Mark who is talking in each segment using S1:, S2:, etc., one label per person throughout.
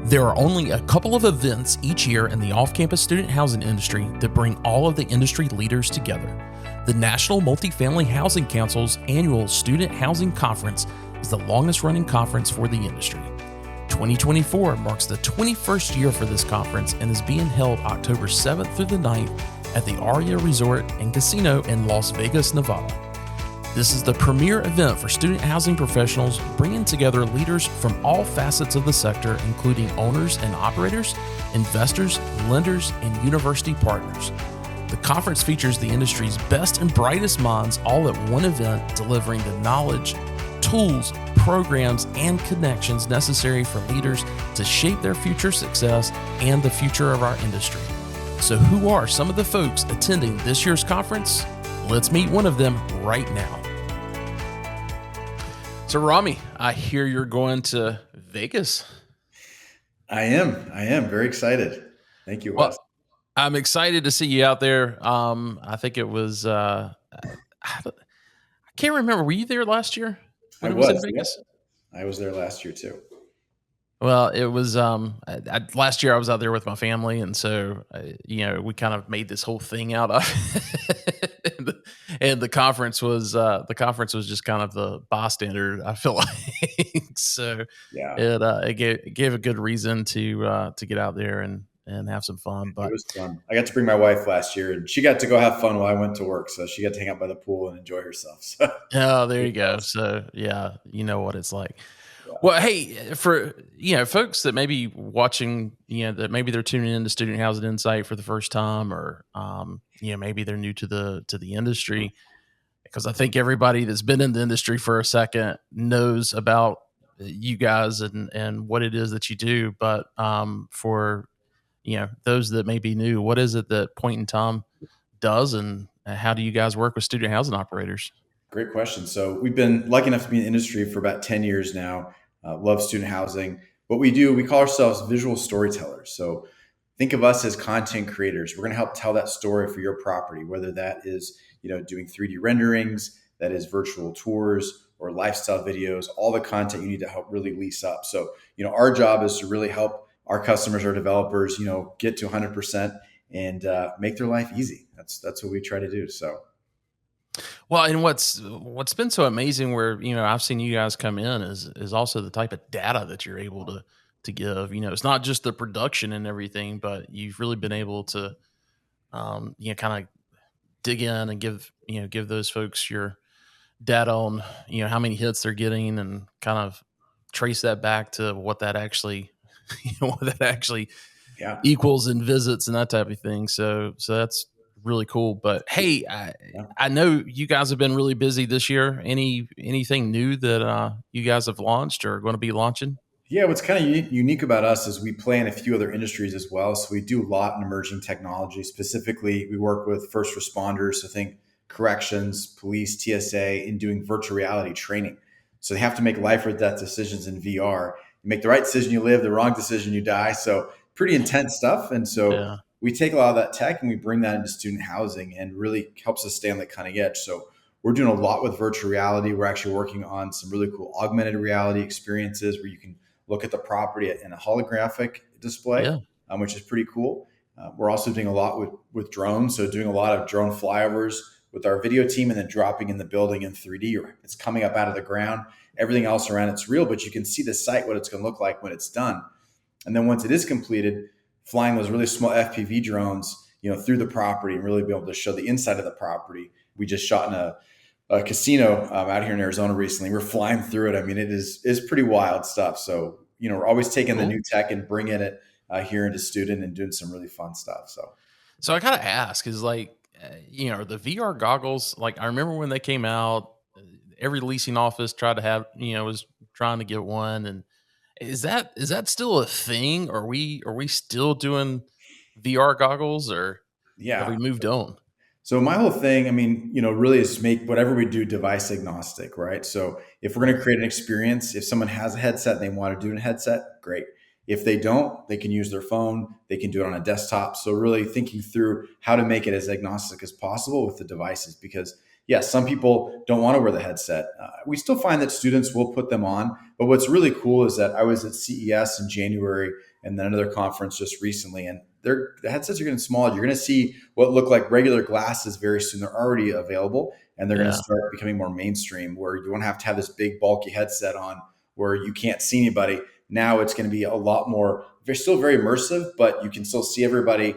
S1: There are only a couple of events each year in the off-campus student housing industry that bring all of the industry leaders together. The National Multifamily Housing Council's annual Student Housing Conference is the longest-running conference for the industry. 2024 marks the 21st year for this conference and is being held October 7th through the 9th at the Aria Resort and Casino in Las Vegas, Nevada. This is the premier event for student housing professionals, bringing together leaders from all facets of the sector, including owners and operators, investors, lenders, and university partners. The conference features the industry's best and brightest minds all at one event, delivering the knowledge, tools, programs, and connections necessary for leaders to shape their future success and the future of our industry. So who are some of the folks attending this year's conference? Let's meet one of them right now. So Rami, I hear you're going to Vegas.
S2: I am very excited. Thank you, Wes.
S1: Well, I'm excited to see you out there. I think it was, I can't remember. Were you there last year when it was in Vegas?
S2: I was there last year too.
S1: Well, it was last year I was out there with my family, and so we kind of made this whole thing out of it. and the conference was just kind of the bystander, I feel like. So
S2: yeah,
S1: it gave a good reason to get out there and have some fun. But
S2: it was fun. I got to bring my wife last year, and she got to go have fun while I went to work. So she got to hang out by the pool and enjoy herself. So.
S1: Oh, there you go. So yeah, you know what it's like. Well, hey, for folks that may be watching, that maybe they're tuning into Student Housing Insight for the first time, or maybe they're new to the industry, because I think everybody that's been in the industry for a second knows about you guys and what it is that you do. But for those that may be new, what is it that Point in Time does, and how do you guys work with student housing operators?
S2: Great question. So we've been lucky enough to be in the industry for about 10 years now. Love student housing. What we do, we call ourselves visual storytellers. So think of us as content creators. We're going to help tell that story for your property, whether that is, doing 3D renderings, that is virtual tours or lifestyle videos, all the content you need to help really lease up. So, our job is to really help our customers or developers, get to 100% and make their life easy. That's what we try to do. So.
S1: Well, and what's been so amazing where, I've seen you guys come in is also the type of data that you're able to give. It's not just the production and everything, but you've really been able to, kind of dig in and give those folks your data on, how many hits they're getting, and kind of trace that back to what that actually,
S2: Yeah.
S1: equals in visits and that type of thing. So that's really cool. But hey, I know you guys have been really busy this year. Anything new that you guys have launched or going to be launching?
S2: Yeah, what's kind of unique about us is we play in a few other industries as well. So we do a lot in emerging technology. Specifically, we work with first responders. So think corrections, police, TSA, in doing virtual reality training. So they have to make life or death decisions in VR. You make the right decision, you live; the wrong decision, you die. So pretty intense stuff. And so we take a lot of that tech and we bring that into student housing, and really helps us stay on the cutting edge. So we're doing a lot with virtual reality. We're actually working on some really cool augmented reality experiences where you can look at the property in a holographic display, which is pretty cool. We're also doing a lot with drones. So doing a lot of drone flyovers with our video team, and then dropping in the building in 3D. It's coming up out of the ground. Everything else around it's real, but you can see the site, what it's going to look like when it's done. And then once it is completed, flying those really small FPV drones, through the property, and really be able to show the inside of the property. We just shot in a casino out here in Arizona recently. We're flying through it. I mean, it is pretty wild stuff. So, we're always taking the new tech and bringing it here into student and doing some really fun stuff.
S1: So I gotta ask, is like, the VR goggles, like I remember when they came out, every leasing office tried to have, was trying to get one. And is that still a thing? Are we still doing VR goggles, or have we moved on?
S2: So my whole thing, really is make whatever we do device agnostic, right? So if we're going to create an experience, if someone has a headset and they want to do it in a headset, great. If they don't, they can use their phone, they can do it on a desktop. So really thinking through how to make it as agnostic as possible with the devices, because yes, some people don't want to wear the headset. We still find that students will put them on. But what's really cool is that I was at CES in January and then another conference just recently, and the headsets are getting smaller. You're going to see what look like regular glasses very soon. They're already available, and they're going to
S1: Yeah.
S2: start becoming more mainstream, where you won't have to have this big bulky headset on where you can't see anybody. Now it's going to be a lot more. They're still very immersive, but you can still see everybody.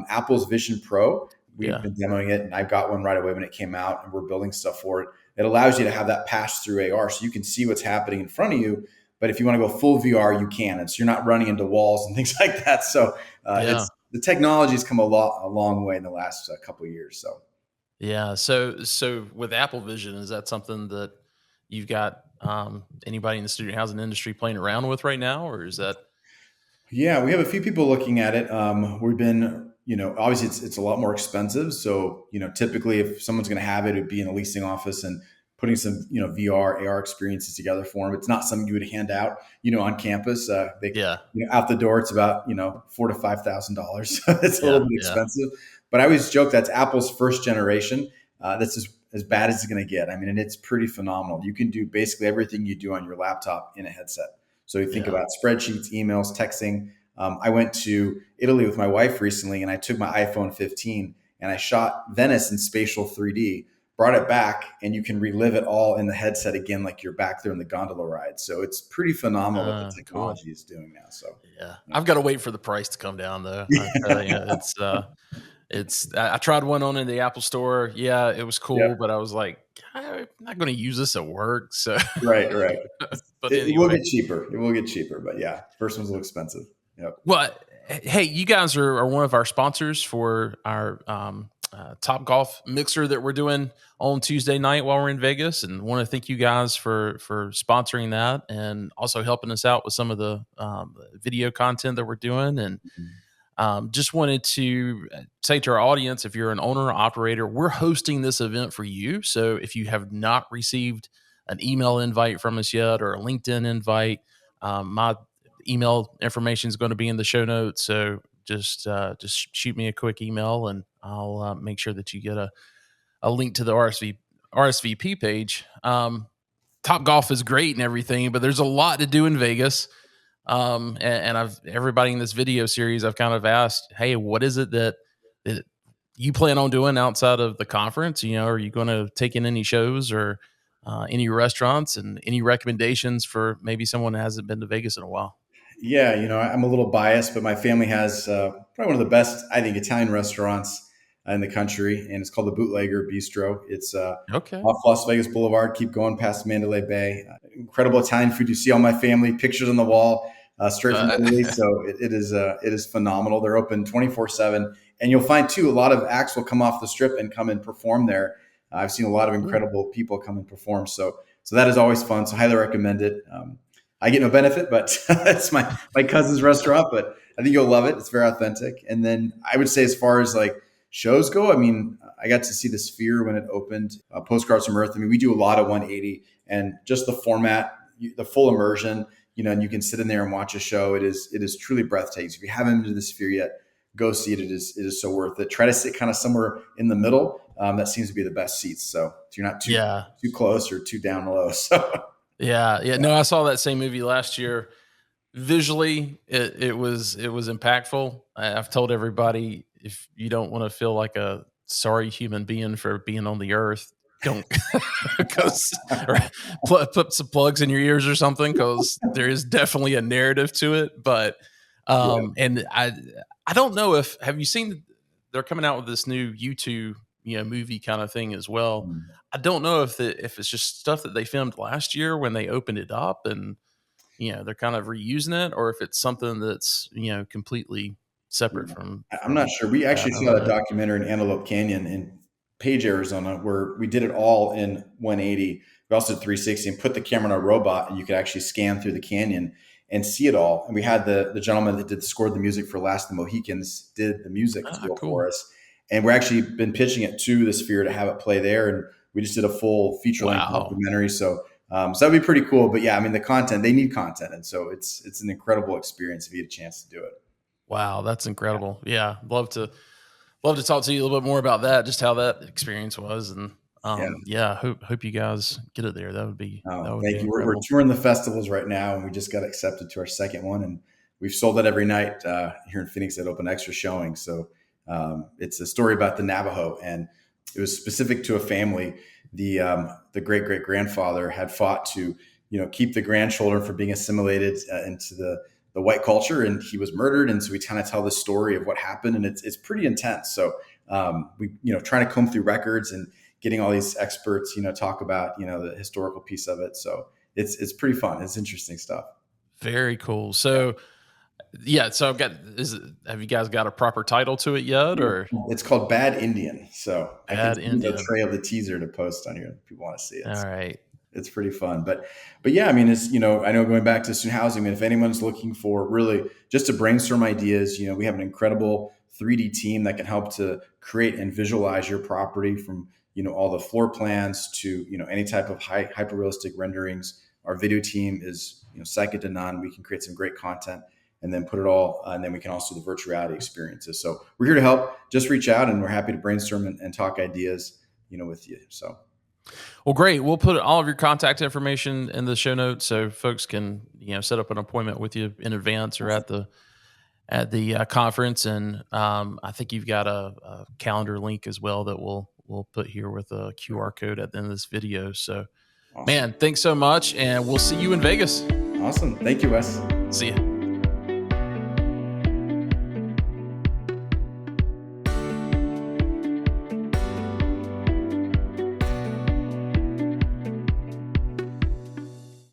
S2: Apple's Vision Pro, we've
S1: Yeah.
S2: been demoing it, and I got one right away when it came out, and we're building stuff for it. It allows you to have that pass through AR, so you can see what's happening in front of you. But if you want to go full VR, you can, and so you're not running into walls and things like that. So
S1: Yeah.
S2: it's the technology's come a long way in the last couple of years. So
S1: Yeah. So with Apple Vision, is that something that you've got anybody in the student housing industry playing around with right now, or is that?
S2: yeah, we have a few people looking at it. We've been, obviously it's a lot more expensive. So, typically if someone's going to have it, it'd be in a leasing office and putting some, VR, AR experiences together for them. It's not something you would hand out, on campus.
S1: Yeah.
S2: Out the door, it's about, $4,000 to $5,000. It's a little
S1: Yeah.
S2: bit
S1: Yeah.
S2: expensive, but I always joke that's Apple's first generation. That's as bad as it's going to get. I mean, and it's pretty phenomenal. You can do basically everything you do on your laptop in a headset. So you think
S1: Yeah.
S2: about spreadsheets, emails, texting. I went to Italy with my wife recently, and I took my iPhone 15 and I shot Venice in spatial 3D, brought it back, and you can relive it all in the headset again, like you're back there in the gondola ride. So it's pretty phenomenal what the
S1: Cool.
S2: technology is doing now. So,
S1: Yeah.
S2: yeah.
S1: I've got to wait for the price to come down though. I tell you, I tried one on in the Apple store. Yeah, it was
S2: Yep.
S1: cool, but I was like, I'm not going to use this at work. So,
S2: Right. Right.
S1: but
S2: It will
S1: anyway,
S2: get cheaper. It will get cheaper, but yeah, first one's a little expensive. Yep.
S1: well, hey, you guys are one of our sponsors for our Top Golf mixer that we're doing on Tuesday night while we're in Vegas, and want to thank you guys for sponsoring that and also helping us out with some of the video content that we're doing. And
S2: Mhm.
S1: just wanted to say to our audience, if you're an owner or operator, we're hosting this event for you. So if you have not received an email invite from us yet or a LinkedIn invite, my email information is going to be in the show notes. So just shoot me a quick email and I'll make sure that you get a link to the RSVP page. Top Golf is great and everything, but there's a lot to do in Vegas. And I've everybody in this video series, I've kind of asked, hey, what is it that you plan on doing outside of the conference? Are you going to take in any shows or any restaurants, and any recommendations for maybe someone that hasn't been to Vegas in a while?
S2: Yeah, I'm a little biased, but my family has probably one of the best, I think, Italian restaurants in the country, and it's called the Bootlegger Bistro. It's
S1: Okay.
S2: off Las Vegas Boulevard. Keep going past Mandalay Bay. Incredible Italian food. You see all my family pictures on the wall, straight from
S1: Uh,
S2: Italy. So it is phenomenal. They're open 24/7, and you'll find too a lot of acts will come off the strip and come and perform there. I've seen a lot of
S1: cool.
S2: incredible people come and perform. So that is always fun. So highly recommend it. I get no benefit, but it's my cousin's restaurant. But I think you'll love it. It's very authentic. And then I would say, as far as like shows go, I mean, I got to see the Sphere when it opened. Postcards from Earth. I mean, we do a lot of 180, and just the format, the full immersion. And you can sit in there and watch a show. It is truly breathtaking. So if you haven't been to the Sphere yet, go see it. It is so worth it. Try to sit kind of somewhere in the middle. That seems to be the best seats. So you're not
S1: Yeah.
S2: too close or too down low. So
S1: Yeah. Yeah. No, I saw that same movie last year. Visually, it was impactful. I've told everybody, if you don't want to feel like a sorry human being for being on the earth, don't because or put some plugs in your ears or something, because there is definitely a narrative to it. But
S2: yeah.
S1: and I don't know, if have you seen, they're coming out with this new YouTube movie kind of thing as well.
S2: Mm.
S1: I don't know if it's just stuff that they filmed last year when they opened it up, and they're kind of reusing it, or if it's something that's completely separate
S2: Yeah.
S1: from
S2: I'm not
S1: from
S2: sure. We
S1: that.
S2: actually
S1: I
S2: saw
S1: don't
S2: a
S1: know.
S2: documentary in Antelope Canyon in Page, Arizona, where we did it all in 180. We also did 360 and put the camera on a robot, and you could actually scan through the canyon and see it all. And we had the gentleman that scored the music for Last of the Mohicans did the music deal
S1: Cool.
S2: for us, and we're actually been pitching it to the Sphere to have it play there. And we just did a full feature length
S1: Wow.
S2: documentary. So that'd be pretty cool. But yeah, I mean, the content, they need content, and so it's an incredible experience if you get a chance to do it.
S1: Wow, that's incredible. Yeah, love to talk to you a little bit more about that, just how that experience was, and
S2: Yeah.
S1: Yeah, hope you guys get it there. That would be
S2: Thank you. We're
S1: incredible.
S2: touring the festivals right now, and we just got accepted to our second one, and we've sold it every night here in Phoenix at open extra showing. So it's a story about the Navajo, and it was specific to a family. The great great grandfather had fought to keep the grandchildren from being assimilated into the white culture, and he was murdered. And so we kind of tell the story of what happened, and it's pretty intense. So we trying to comb through records and getting all these experts, talk about, the historical piece of it. So it's pretty fun. It's interesting stuff.
S1: Very cool. So yeah, so have you guys got a proper title to it yet,
S2: Yeah.
S1: or
S2: It's called Bad Indian. So I can
S1: Bad
S2: send you the
S1: Indian?
S2: trail, the teaser to post on here if people want to see it.
S1: All right.
S2: It's pretty fun. But yeah, I mean, it's I know going back to student housing, I mean, if anyone's looking for really just to brainstorm ideas, we have an incredible 3D team that can help to create and visualize your property from all the floor plans to any type of hyper realistic renderings. Our video team is second to none. We can create some great content and then put it all, and then we can also do the virtual reality experiences. So we're here to help. Just reach out, and we're happy to brainstorm and talk ideas with you. So.
S1: Well, great. We'll put all of your contact information in the show notes so folks can set up an appointment with you in advance or at the conference. And I think you've got a calendar link as well that we'll put here with a QR code at the end of this video. So,
S2: Awesome.
S1: man, thanks so much, and we'll see you in Vegas.
S2: Awesome. Thank you, Wes.
S1: See you.